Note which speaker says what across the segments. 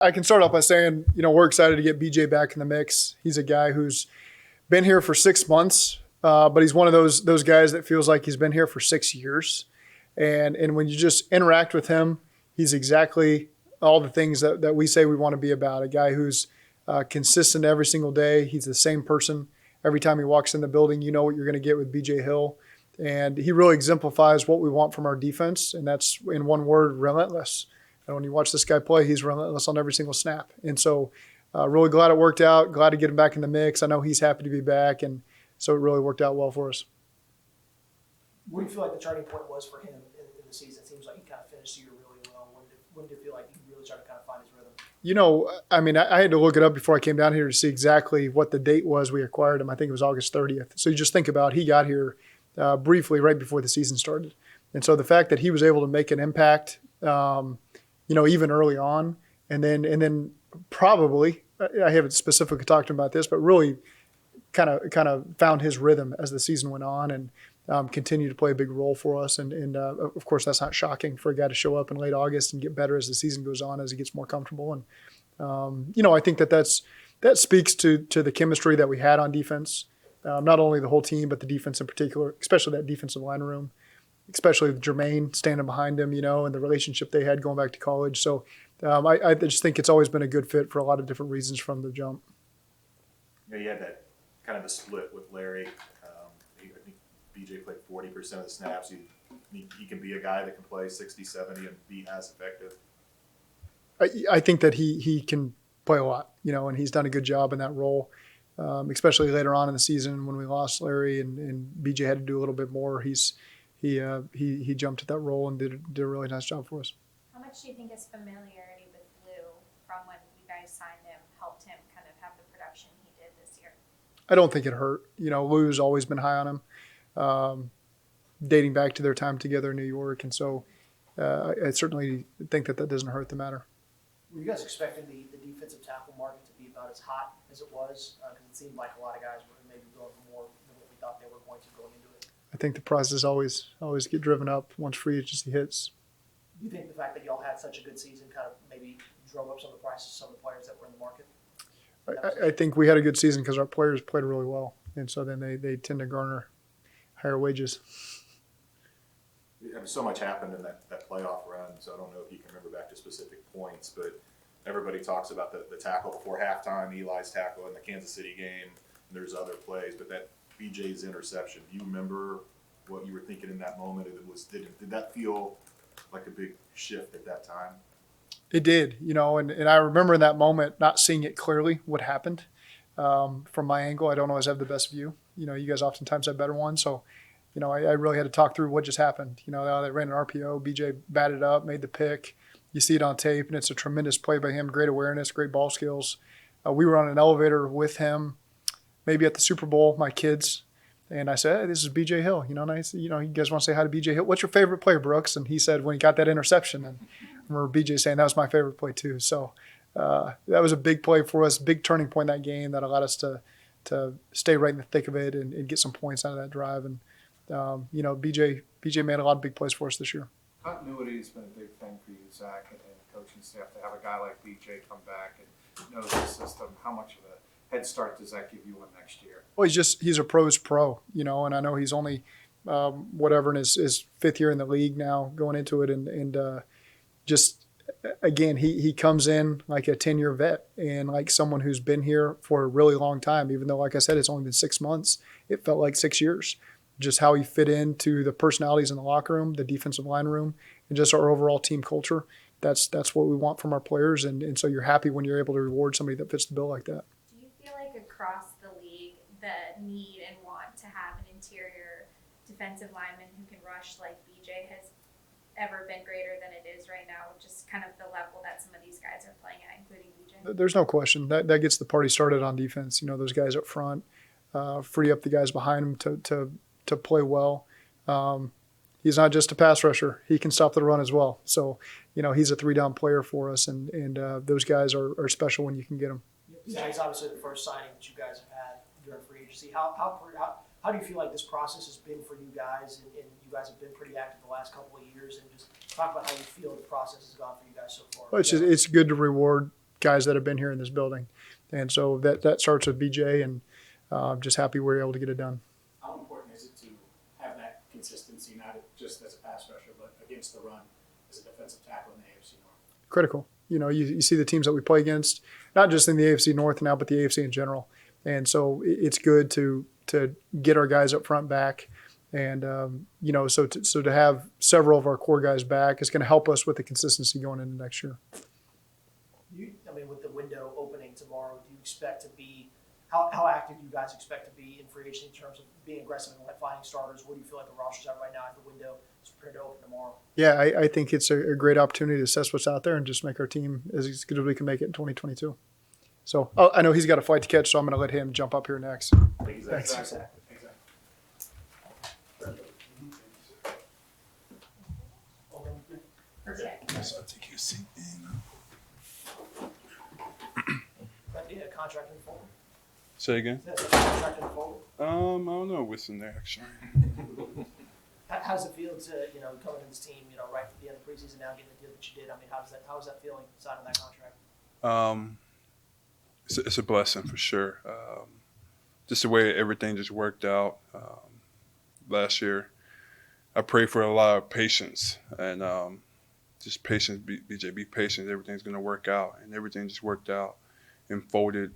Speaker 1: I can start off by saying, we're excited to get BJ back in the mix. He's a guy who's been here for 6 months, but he's one of those guys that feels like he's been here for 6 years. And when you just interact with him, he's exactly all the things that we say we want to be about. A guy who's consistent every single day. He's the same person every time he walks in the building. You know what you're going to get with BJ Hill. And he really exemplifies what we want from our defense, and that's, in one word, relentless. And when you watch this guy play, he's relentless on every single snap. And so really glad it worked out, glad to get him back in the mix. I know he's happy to be back, and so it really worked out well for us.
Speaker 2: What do you feel like the turning point was for him in the season? It seems like he kind of finished the year really well. When did you feel like he really started to kind of find his rhythm?
Speaker 1: I had to look it up before I came down here to see exactly what the date was we acquired him. I think it was August 30th. So you just think about, he got here briefly right before the season started. And so the fact that he was able to make an impact, even early on, and then probably, I haven't specifically talked to him about this, but really kind of found his rhythm as the season went on, and continued to play a big role for us. And of course, that's not shocking for a guy to show up in late August and get better as the season goes on, as he gets more comfortable. And I think that speaks to the chemistry that we had on defense, not only the whole team, but the defense in particular, especially that defensive line room, especially with Jermaine standing behind him, and the relationship they had going back to college. So I just think it's always been a good fit for a lot of different reasons from the jump.
Speaker 3: You had that kind of a split with Larry. I think BJ played 40% of the snaps. He can be a guy that can play 60, 70 and be as effective.
Speaker 1: I think that he can play a lot, and he's done a good job in that role, especially later on in the season when we lost Larry and BJ had to do a little bit more. He jumped at that role and did a really nice job for us.
Speaker 4: How much do you think his familiarity with Lou from when you guys signed him helped him kind of have the production he did this year?
Speaker 1: I don't think it hurt. Lou's always been high on him, dating back to their time together in New York. And so I certainly think that doesn't hurt the matter.
Speaker 2: Were you guys expecting the defensive tackle market to be about as hot as it was? Because it seemed like a lot of guys were maybe going for more than what we thought they were going to going into it.
Speaker 1: I think the prices always get driven up once free agency hits.
Speaker 2: Do you think the fact that y'all had such a good season kind of maybe drove up some of the prices of some of the players that were in the market?
Speaker 1: I think we had a good season because our players played really well, and so then they tend to garner higher wages.
Speaker 3: So much happened in that playoff run, so I don't know if you can remember back to specific points, but everybody talks about the tackle before halftime, Eli's tackle in the Kansas City game, and there's other plays, but that BJ's interception, do you remember what you were thinking in that moment? Did that feel like a big shift at that time?
Speaker 1: It did, and I remember in that moment not seeing it clearly what happened from my angle. I don't always have the best view. You guys oftentimes have better ones. So, I really had to talk through what just happened. They ran an RPO, BJ batted up, made the pick. You see it on tape, and it's a tremendous play by him, great awareness, great ball skills. We were on an elevator with him, maybe at the Super Bowl, my kids. And I said, hey, this is BJ Hill. And I said, you guys want to say hi to BJ Hill? What's your favorite play, Brooks? And he said, when he got that interception. And I remember BJ saying that was my favorite play too. So that was a big play for us, big turning point in that game that allowed us to stay right in the thick of it and get some points out of that drive. And, BJ made a lot of big plays for us this year.
Speaker 5: Continuity has been a big thing for you, Zach, and the coaching staff, to have a guy like BJ come back and know the system. How much of a head start does that give you in next year?
Speaker 1: Well, he's a pro's pro, and I know he's only in his fifth year in the league now, going into it, and just again he comes in like a 10-year vet and like someone who's been here for a really long time. Even though, like I said, it's only been 6 months, it felt like 6 years. Just how he fit into the personalities in the locker room, the defensive line room, and just our overall team culture. That's what we want from our players, and so you're happy when you're able to reward somebody that fits the bill like that.
Speaker 4: Do you feel like across the league the need and want to have an interior defensive lineman who can rush like BJ has ever been greater than it is right now, just kind of the level that some of these guys are playing at, including BJ?
Speaker 1: There's no question. That gets the party started on defense. Those guys up front, free up the guys behind them to play well. He's not just a pass rusher. He can stop the run as well. So, he's a 3-down player for us, and those guys are special when you can get them.
Speaker 2: Yeah, he's obviously the first signing that you guys have had during free agency. How do you feel like this process has been for you guys? And you guys have been pretty active the last couple of years. And just talk about how you feel the process has gone for you guys so far.
Speaker 1: Well, it's good to reward guys that have been here in this building. And so that starts with BJ, and just happy we're able to get it done.
Speaker 6: How important is it to have that consistency, not just as a pass rusher, but against the run as a defensive tackle in the AFC North?
Speaker 1: Critical. You see the teams that we play against, not just in the AFC North now, but the AFC in general. And so it's good to get our guys up front back. And, so to have several of our core guys back is going to help us with the consistency going into next year.
Speaker 2: With the window opening tomorrow, do you expect to be how active do you guys expect to be in free agency in terms of being aggressive and finding starters? Where do you feel like the roster's at right now if the window is prepared to open tomorrow?
Speaker 1: Yeah, I think it's a great opportunity to assess what's out there and just make our team as good as we can make it in 2022. So I know he's got a flight to catch, so I'm going to let him jump up here next.
Speaker 3: Thanks.
Speaker 6: Exactly.
Speaker 7: So take your seat.
Speaker 2: Contract in forward?
Speaker 7: Say again?
Speaker 2: Contract in forward?
Speaker 7: I don't know what's in there actually.
Speaker 2: How does it feel to, coming to this team, right at the end of the preseason now, getting the deal that you did? How is that feeling signing that contract?
Speaker 7: It's a blessing for sure. Just the way everything just worked out last year. I prayed for a lot of patience and just patience. BJ, be patient. Everything's going to work out, and everything just worked out and folded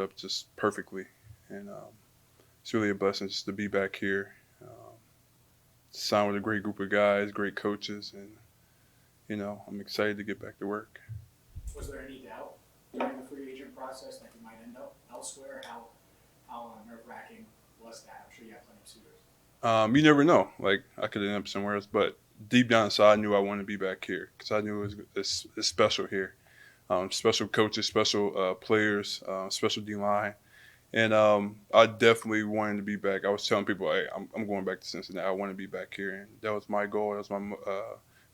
Speaker 7: up just perfectly. And it's really a blessing just to be back here. Signed with a great group of guys, great coaches, and I'm excited to get back to work.
Speaker 6: Was there any doubt during the free agent process that you might end up elsewhere? How nerve-wracking was that? I'm sure you had plenty of suitors.
Speaker 7: You never know. Like, I could end up somewhere else, but deep down inside, I knew I wanted to be back here because I knew it's special here. Special coaches, special players, special D-line. And I definitely wanted to be back. I was telling people, hey, I'm going back to Cincinnati. I want to be back here. And that was my goal. That was my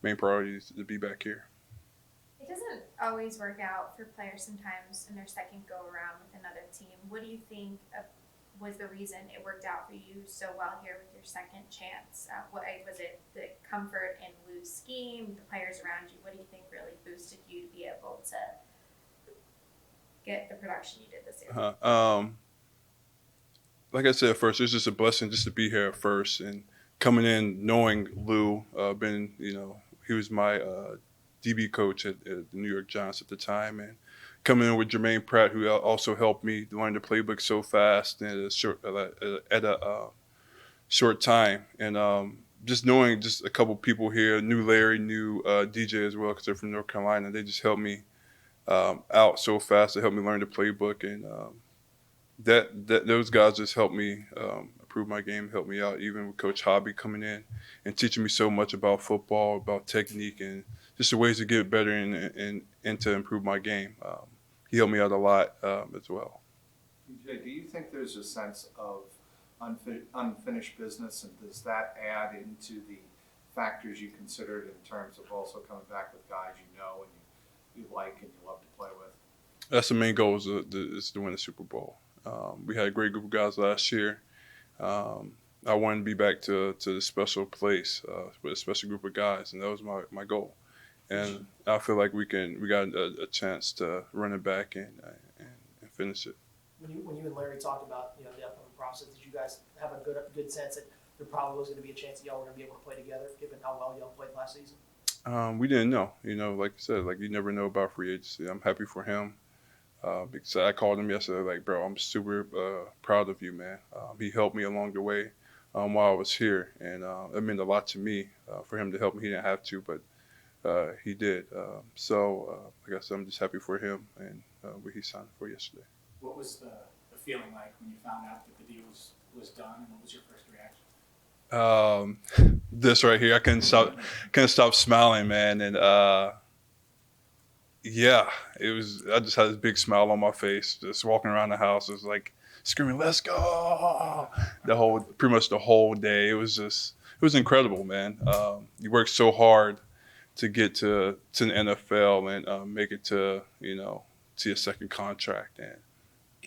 Speaker 7: main priority, is to be back here.
Speaker 4: It doesn't always work out for players sometimes in their second go around with another team. What do you think was the reason it worked out for you so well here with your second chance? What was it? The comfort in Lou's scheme, the players around you? What do you think really boosted you to be able to get the production you did this year?
Speaker 7: Like I said at first, it's just a blessing just to be here at first and coming in knowing Lou. He was my DB coach at the New York Giants at the time, and coming in with Jermaine Pratt, who also helped me learn the playbook so fast and at a short time. And just knowing just a couple people here, knew Larry, knew DJ as well because they're from North Carolina. They just helped me out so fast. They helped me learn the playbook, and those guys just helped me improve my game, helped me out. Even with Coach Hobby coming in and teaching me so much about football, about technique, and just the ways to get better and to improve my game. He helped me out a lot as well.
Speaker 5: BJ, do you think there's a sense of unfinished business, and does that add into the factors you considered in terms of also coming back with guys you know and you like and you love to play with? That's
Speaker 7: the main goal, is to win the Super Bowl. We had a great group of guys last year. I wanted to be back to the special place with a special group of guys, and that was my goal. And I feel like we got a chance to run it back and finish it.
Speaker 2: When you and Larry talked about the upcoming process, did you guys have a good sense that there probably was going to be a chance that y'all were going to be able to play together, given how well y'all played last season?
Speaker 7: We didn't know. Like you said, like you never know about free agency. I'm happy for him because I called him yesterday, like, bro, I'm super proud of you, man. He helped me along the way while I was here, and it meant a lot to me for him to help me. He didn't have to, but he did. Like I said, I'm just happy for him and what he signed for yesterday.
Speaker 6: What was the feeling like when you found out that the deal was done, and what was your first reaction?
Speaker 7: This right here, I couldn't stop smiling, man. And I just had this big smile on my face, just walking around the house. It was like screaming, "Let's go!" Pretty much the whole day. It was incredible, man. You work so hard to get to the NFL and make it to your second contract, and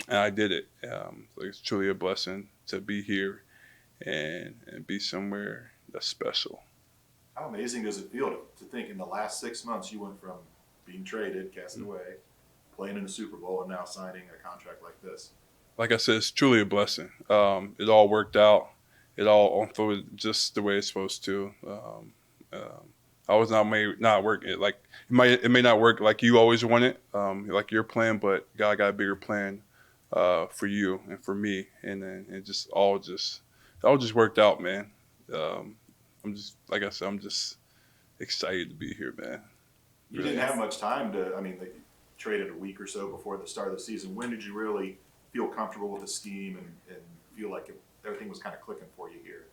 Speaker 7: I did it. It's truly a blessing to be here and be somewhere that's special.
Speaker 3: How amazing does it feel to think in the last 6 months you went from being traded, cast away, playing in the Super Bowl and now signing a contract like this?
Speaker 7: Like I said, it's truly a blessing. It all worked out. It all unfolded just the way it's supposed to. I was not working like it may not work like you always want it, like your plan, but God got a bigger plan for you and for me, and then it all just worked out, man. I'm just like I said, I'm just excited to be here, man.
Speaker 3: You didn't have much time to, I mean, they traded a week or so before the start of the season. When did you really feel comfortable with the scheme and feel like everything was kind of clicking for you here?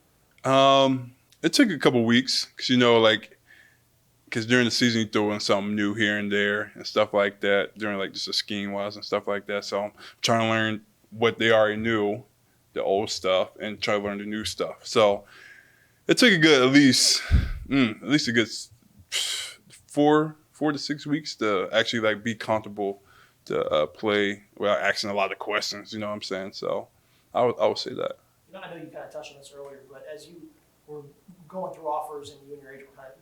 Speaker 7: It took a couple weeks because during the season you throw in something new here and there and stuff like that during like just a scheme wise and stuff like that. So I'm trying to learn what they already knew, the old stuff, and try to learn the new stuff. So it took a good at least a good 4 to 6 weeks to actually like be comfortable to play without asking a lot of questions. You know what I'm saying? So I would say that.
Speaker 2: You know, I know you kind of touched on this earlier, but as you were going through offers and you and your agent were kind of,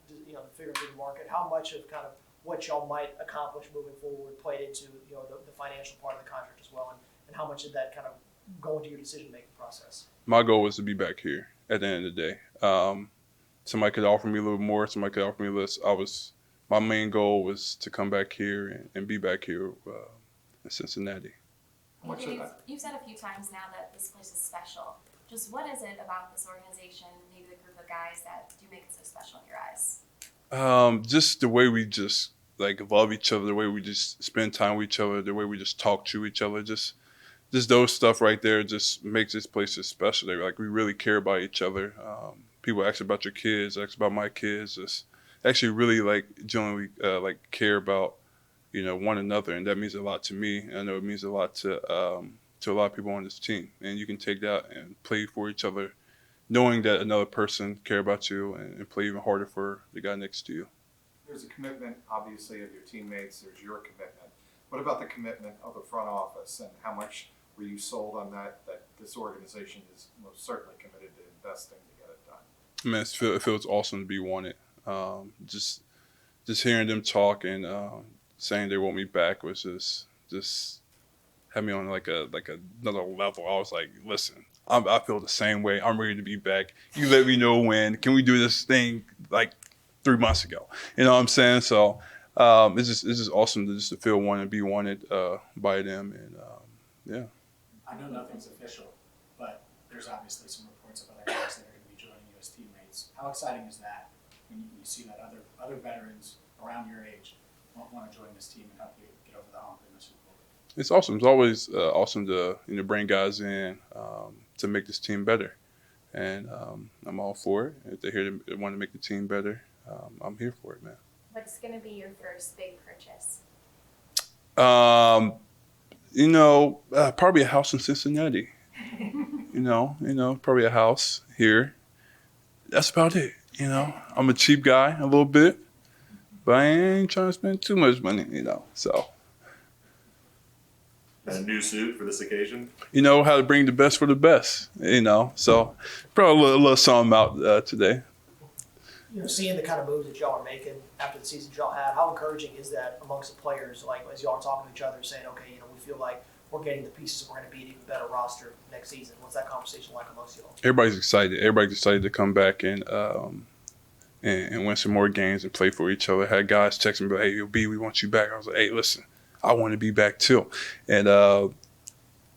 Speaker 2: figuring through the market, how much of kind of what y'all might accomplish moving forward played into, the financial part of the contract as well, and how much did that kind of go into your decision-making process?
Speaker 7: My goal was to be back here at the end of the day. Somebody could offer me a little more, somebody could offer me less. My main goal was to come back here and be back here in Cincinnati.
Speaker 8: You've said a few times now that this place is special. Just what is it about this organization, maybe the group of guys, that do make it so special in your eyes?
Speaker 7: Just the way we just like love each other, the way we just spend time with each other, the way we just talk to each other, just those stuff right there just makes this place just special. Like we really care about each other. People ask about your kids, ask about my kids. Just actually really like genuinely like care about one another, and that means a lot to me. I know it means a lot to a lot of people on this team, and you can take that and play for each other, knowing that another person care about you and play even harder for the guy next to you.
Speaker 5: There's a commitment, obviously, of your teammates. There's your commitment. What about the commitment of the front office, and how much were you sold on that this organization is most certainly committed to investing to get it done?
Speaker 7: Man, it feels awesome to be wanted. Just hearing them talk and saying they want me back was just had me on like another level. I was like, listen, I feel the same way. I'm ready to be back. You let me know when. Can we do this thing like 3 months ago? You know what I'm saying? So it's just awesome to feel wanted, be wanted by them, and yeah.
Speaker 6: I know nothing's official, but there's obviously some reports of other guys that are going to be joining you as teammates. How exciting is that when you see that other veterans around your age want to join this team and help you get over the hump in the Super Bowl?
Speaker 7: It's awesome. It's always awesome to bring guys in to make this team better, and I'm all for it. If they're here to want to make the team better, I'm here for it, man.
Speaker 8: What's going to be your first big purchase?
Speaker 7: Probably a house in Cincinnati. Probably a house here. That's about it. I'm a cheap guy a little bit, but I ain't trying to spend too much money. So.
Speaker 3: And a new suit for this occasion?
Speaker 7: How to bring the best for the best. So probably a little something out today.
Speaker 2: Seeing the kind of moves that y'all are making after the season y'all had, how encouraging is that amongst the players? Like as y'all are talking to each other, saying, okay, we feel like we're getting the pieces, we're going to be an even better roster next season. What's that conversation like amongst y'all?
Speaker 7: Everybody's excited. Everybody's excited to come back and win some more games and play for each other. I had guys texting me, hey, B, we want you back. I was like, hey, listen, I want to be back too. And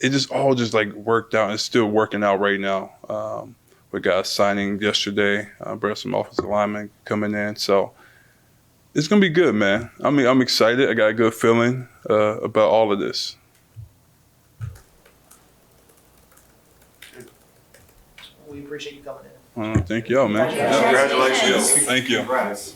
Speaker 7: it just all like worked out. It's still working out right now. We got signing yesterday. Brought some offensive linemen coming in. So it's going to be good, man. I'm excited. I got a good feeling about all of this.
Speaker 2: We appreciate you coming in.
Speaker 7: Thank y'all, man.
Speaker 2: Congratulations.
Speaker 7: Thank you.
Speaker 5: Congrats.